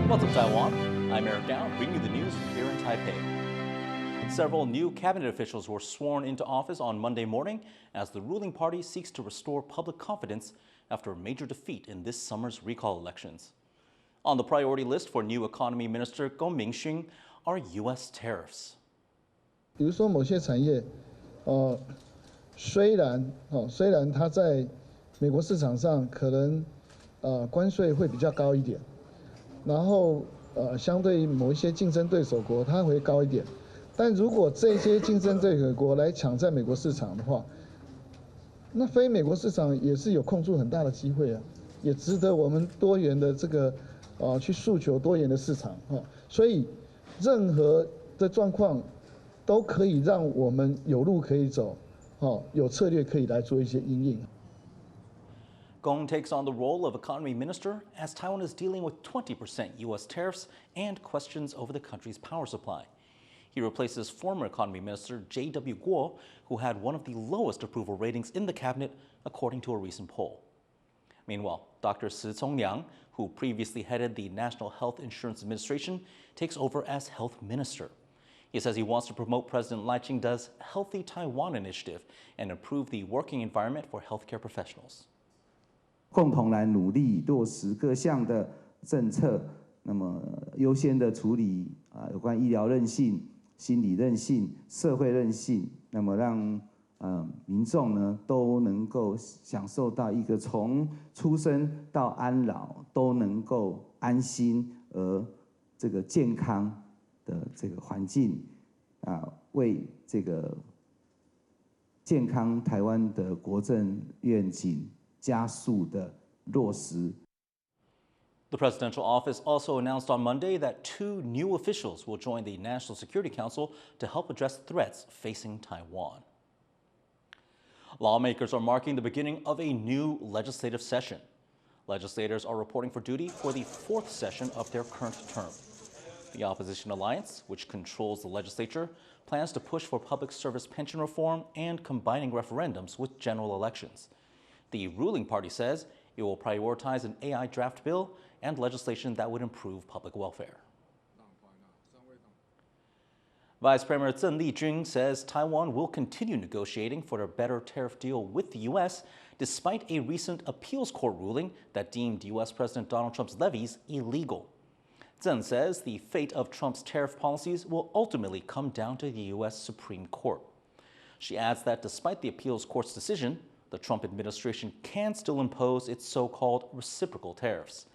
What's up, Taiwan? I'm Eric Down, bringing you the news here in Taipei. Several new cabinet officials were sworn into office on Monday morning as the ruling party seeks to restore public confidence after a major defeat in this summer's recall elections. On the priority list for new Economy Minister Gong Mingxun are U.S. tariffs. 比如说某些产业，虽然它在美国市场上可能关税会比较高一点，然后相对于某一些竞争对手国它会高一点，但如果这些竞争对手国来抢在美国市场的话，那非美国市场也是有空出很大的机会啊，也值得我们多元的这个去诉求多元的市场所以任何的状况都可以让我们有路可以走，有策略可以来做一些因应。Gong takes on the role of economy minister as Taiwan is dealing with 20% U.S. tariffs and questions over the country's power supply. He replaces former economy minister J.W. Guo, who had one of the lowest approval ratings in the cabinet, according to a recent poll. Meanwhile, Dr. Si Cong-liang, who previously headed the National Health Insurance Administration, takes over as health minister. He says he wants to promote President Lai Ching-te's Healthy Taiwan initiative and improve the working environment for healthcare professionals. 共同来努力落实各项的政策，那么优先的处理有关医疗韧性、心理韧性、社会韧性，那么让民众呢都能够享受到一个从出生到安老都能够安心而这个健康的这个环境为这个健康台湾的国政愿景加速的落实。The presidential office also announced on Monday that 2 new officials will join the National Security Council to help address threats facing Taiwan. Lawmakers are marking the beginning of a new legislative session. Legislators are reporting for duty for the 4th session of their current term. The opposition alliance, which controls the legislature, plans to push for public service pension reform and combining referendums with general elections. The ruling party says it will prioritize an AI draft bill and legislation that would improve public welfare. Vice Premier Zeng Lijun says Taiwan will continue negotiating for a better tariff deal with the U.S. despite a recent appeals court ruling that deemed U.S. President Donald Trump's levies illegal. Zeng says the fate of Trump's tariff policies will ultimately come down to the U.S. Supreme Court. She adds that despite the appeals court's decision, the Trump administration can still impose its so-called reciprocal tariffs.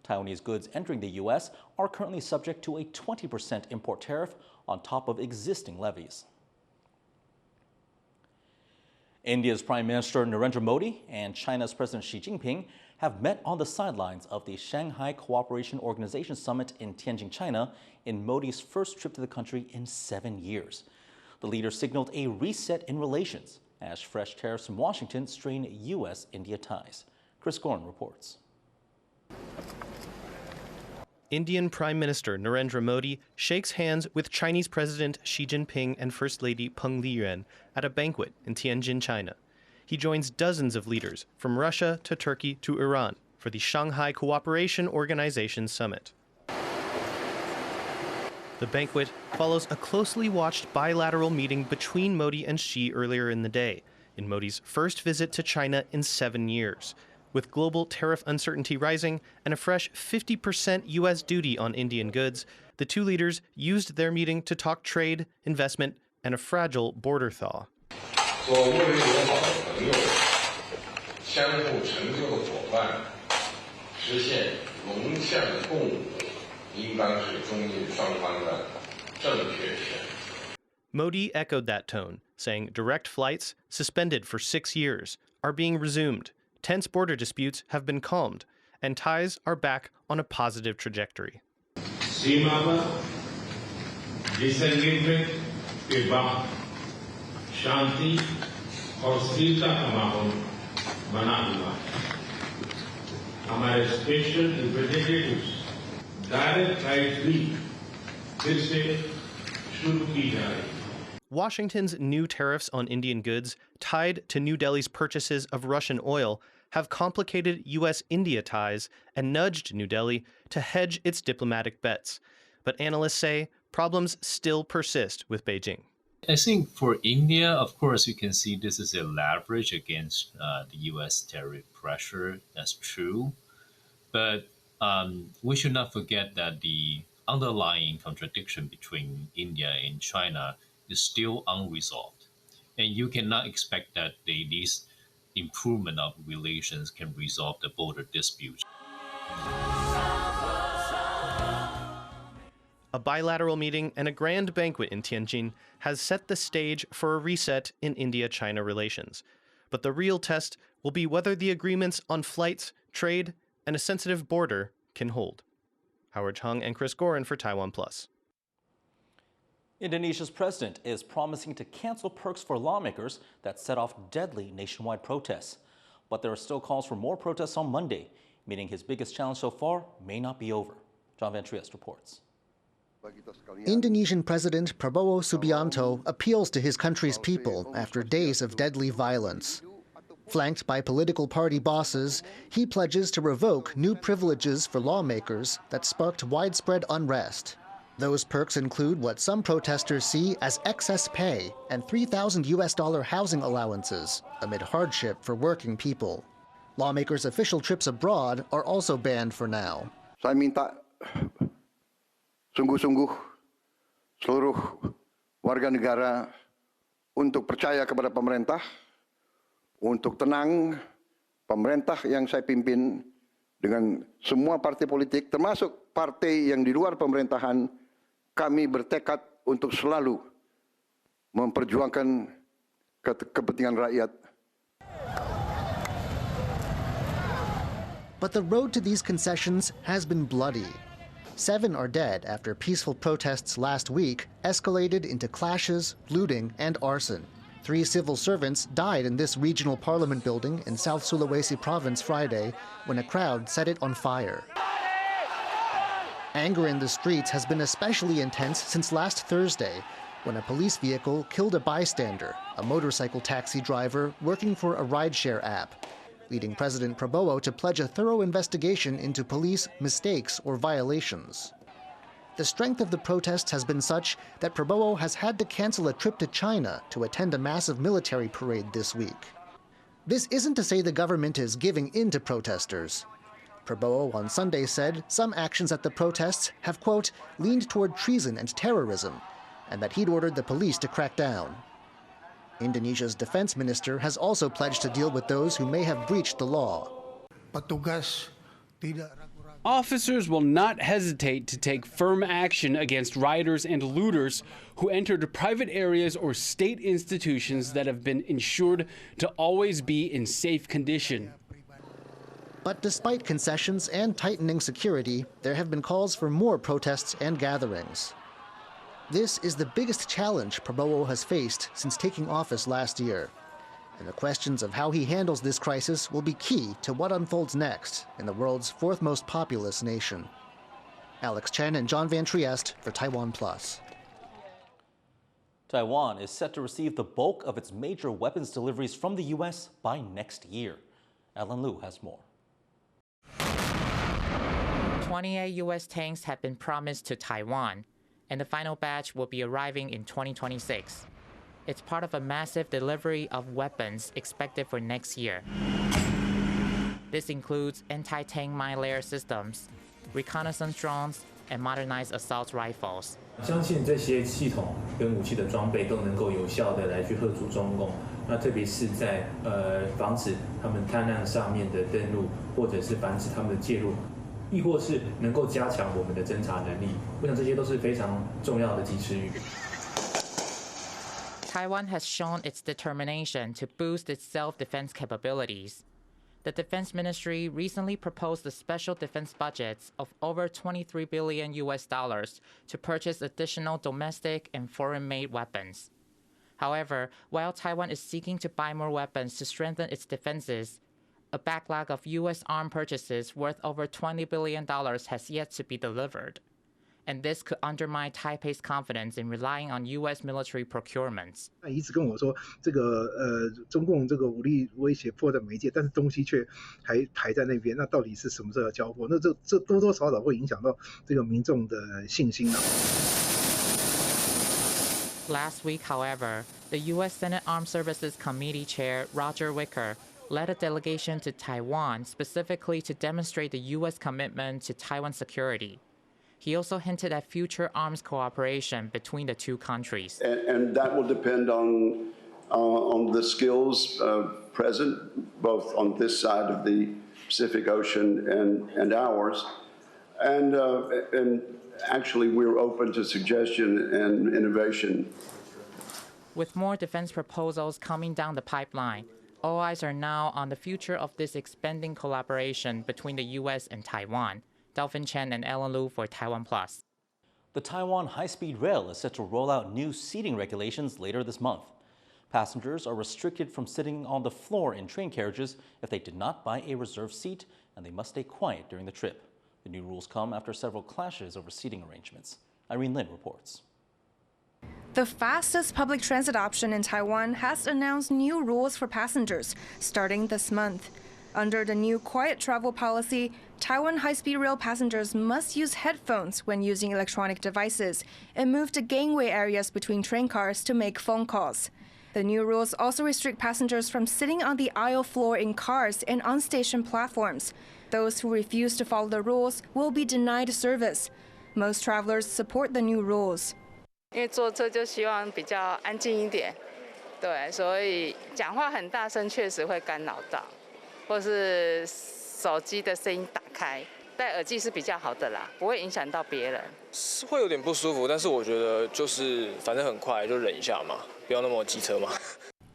Taiwanese goods entering the U.S. are currently subject to a 20% import tariff on top of existing levies. India's Prime Minister Narendra Modi and China's President Xi Jinping have met on the sidelines of the Shanghai Cooperation Organization Summit in Tianjin, China, in Modi's first trip to the country in 7 years. The leaders signaled a reset in relations as fresh tariffs from Washington strain U.S.-India ties. Chris Gorn reports. Indian Prime Minister Narendra Modi shakes hands with Chinese President Xi Jinping and First Lady Peng Liyuan at a banquet in Tianjin, China. He joins dozens of leaders from Russia to Turkey to Iran for the Shanghai Cooperation Organization Summit. The banquet follows a closely watched bilateral meeting between Modi and Xi earlier in the day, in Modi's first visit to China in 7 years. With global tariff uncertainty rising and a fresh 50% U.S. duty on Indian goods, the two leaders used their meeting to talk trade, investment, and a fragile border thaw. Modi echoed that tone, saying direct flights, suspended for 6 years, are being resumed. Tense border disputes have been calmed, and ties are back on a positive trajectory. Washington's new tariffs on Indian goods, tied to New Delhi's purchases of Russian oil, have complicated U.S.-India ties and nudged New Delhi to hedge its diplomatic bets. But analysts say problems still persist with Beijing. I think for India, of course, you can see this is a leverage against the U.S. tariff pressure. That's true. But we should not forget that the underlying contradiction between India and China is still unresolved. And you cannot expect that this improvement of relations can resolve the border dispute. A bilateral meeting and a grand banquet in Tianjin has set the stage for a reset in India-China relations. But the real test will be whether the agreements on flights, trade, and a sensitive border can hold. Howard Chung and Chris Gorin for TaiwanPlus. Indonesia's president is promising to cancel perks for lawmakers that set off deadly nationwide protests. But there are still calls for more protests on Monday, meaning his biggest challenge so far may not be over. John Van Trieste reports. Indonesian President Prabowo Subianto appeals to his country's people after days of deadly violence. Flanked by political party bosses, he pledges to revoke new privileges for lawmakers that sparked widespread unrest. Those perks include what some protesters see as excess pay and $3,000 housing allowances amid hardship for working people. Lawmakers' official trips abroad are also banned for now. Saya minta sungguh-sungguh seluruh warga negara untuk percaya kepada pemerintah, untuk tenang, pemerintah yang saya pimpin dengan semua partai politik, termasuk partai yang di luar pemerintahan, kami bertekad untuk selalu memperjuangkan kepentingan rakyat. But the road to these concessions has been bloody. 7 are dead after peaceful protests last week escalated into clashes, looting, and arson. 3 civil servants died in this regional parliament building in South Sulawesi province Friday when a crowd set it on fire. Anger in the streets has been especially intense since last Thursday, when a police vehicle killed a bystander, a motorcycle taxi driver working for a rideshare app, leading President Prabowo to pledge a thorough investigation into police mistakes or violations. The strength of the protests has been such that Prabowo has had to cancel a trip to China to attend a massive military parade this week. This isn't to say the government is giving in to protesters. Prabowo on Sunday said some actions at the protests have, quote, leaned toward treason and terrorism, and that he'd ordered the police to crack down. Indonesia's defense minister has also pledged to deal with those who may have breached the law. Officers will not hesitate to take firm action against rioters and looters who entered private areas or state institutions that have been ensured to always be in safe condition. But despite concessions and tightening security, there have been calls for more protests and gatherings. This is the biggest challenge Prabowo has faced since taking office last year. And the questions of how he handles this crisis will be key to what unfolds next in the world's 4th most populous nation. Alex Chen and John Van Trieste for TaiwanPlus. Taiwan is set to receive the bulk of its major weapons deliveries from the U.S. by next year. Alan Liu has more. 28 U.S. tanks have been promised to Taiwan, and the final batch will be arriving in 2026. It's part of a massive delivery of weapons expected for next year. This includes anti-tank mine layer systems, reconnaissance drones, and modernized assault rifles. 相信这些系统跟武器的装备都能够有效的来去嚇阻中共。那特别是在防止他们滩岸上面的登陆，或者是防止他们的介入，亦或是能够加强我们的侦察能力。我想这些都是非常重要的及时雨。 Taiwan has shown its determination to boost its self-defense capabilities. The Defense Ministry recently proposed a special defense budget of over $23 billion to purchase additional domestic and foreign-made weapons. However, while Taiwan is seeking to buy more weapons to strengthen its defenses, a backlog of U.S. armed purchases worth over $20 billion has yet to be delivered. and this could undermine Taipei's confidence in relying on U.S. military procurements. 一直跟我说这个中共这个武力威胁迫在眉睫，但是东西却还排在那边，那到底是什么时候要交货？那这多多少少会影响到这个民众的信心啊。 Last week, however, the U.S. Senate Armed Services Committee Chair Roger Wicker led a delegation to Taiwan specifically to demonstrate the U.S. commitment to Taiwan's security. He also hinted at future arms cooperation between the two countries. And that will depend on the skills present, both on this side of the Pacific Ocean and ours. And actually, we're open to suggestion and innovation. With more defense proposals coming down the pipeline, all eyes are now on the future of this expanding collaboration between the U.S. and Taiwan. Delphin Chen and Ellen Lu for TaiwanPlus. The Taiwan high-speed rail is set to roll out new seating regulations later this month. Passengers are restricted from sitting on the floor in train carriages if they did not buy a reserved seat, and they must stay quiet during the trip. The new rules come after several clashes over seating arrangements. Irene Lin reports. The fastest public transit option in Taiwan has announced new rules for passengers starting this month. Under the new quiet travel policy, Taiwan high-speed rail passengers must use headphones when using electronic devices and move to gangway areas between train cars to make phone calls. The new rules also restrict passengers from sitting on the aisle floor in cars and on station platforms. Those who refuse to follow the rules will be denied service. Most travelers support the new rules. 因为坐车就希望比较安静一点，对，所以讲话很大声确实会干扰到，或是手机的声音打开，戴耳机是比较好的啦，不会影响到别人。是会有点不舒服，但是我觉得就是反正很快就忍一下嘛，不要那么机车嘛。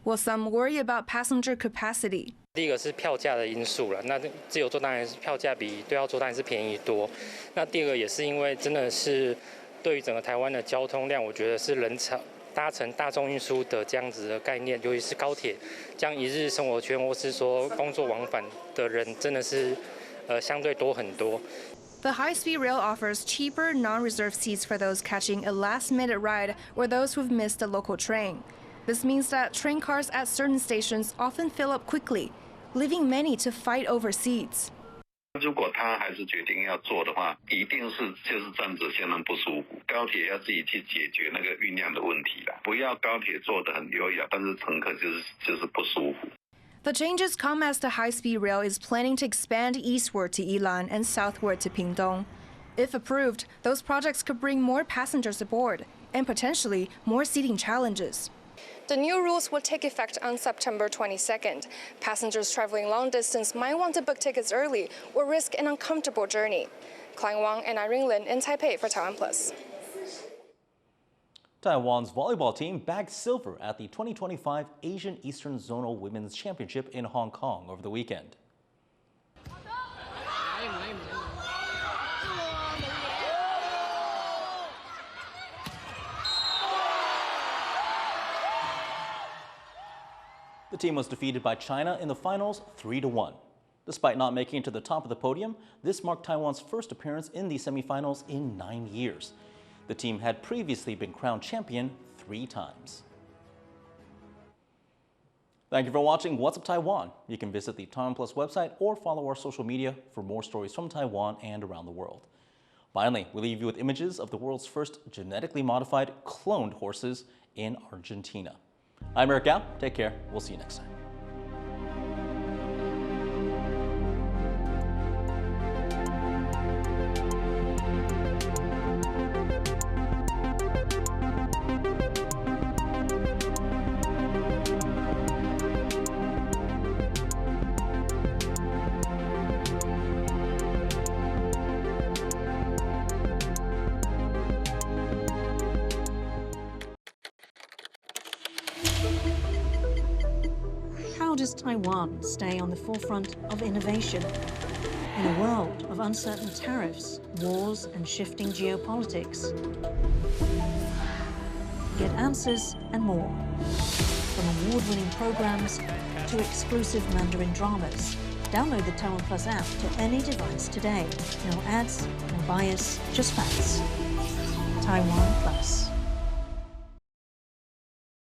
While some worry about passenger capacity. 第一个是票价的因素了，那自由座当然是票价比对号座当然是便宜多。那第二个也是因为真的是对于整个台湾的交通量，我觉得是人潮搭乘大众运输的这样子的概念，尤其是高铁，这样一日生活圈或是说工作往返的人，真的是相对多很多。The high-speed rail offers cheaper, non-reserved seats for those catching a last-minute ride or those who've missed a local train. This means that train cars at certain stations often fill up quickly, leaving many to fight over seats. 如果他还是决定要做的话，一定是就是站着相当不舒服。高铁要自己去解决那个运量的问题啦，不要高铁坐得很优雅，但是乘客就是不舒服。The changes come as the high-speed rail is planning to expand eastward to Yilan and southward to Pingdong. If approved, those projects could bring more passengers aboard and potentially more seating challenges. The new rules will take effect on September 22nd. Passengers traveling long distance might want to book tickets early or risk an uncomfortable journey. Klein Wang and Irene Lin in Taipei for TaiwanPlus. Taiwan's volleyball team bagged silver at the 2025 Asian Eastern Zonal Women's Championship in Hong Kong over the weekend. The team was defeated by China in the finals 3-1. Despite not making it to the top of the podium, this marked Taiwan's first appearance in the semifinals in 9 years. The team had previously been crowned champion 3 times. Thank you for watching What's Up Taiwan. You can visit the TaiwanPlus website or follow our social media for more stories from Taiwan and around the world. Finally, we leave you with images of the world's first genetically modified cloned horses in Argentina. I'm Eric Gao. Take care. We'll see you next time. How does Taiwan stay on the forefront of innovation in a world of uncertain tariffs, wars, and shifting geopolitics? Get answers and more, from award-winning programs to exclusive Mandarin dramas. Download the TaiwanPlus app to any device today. No ads, no bias, just facts. Taiwan Plus.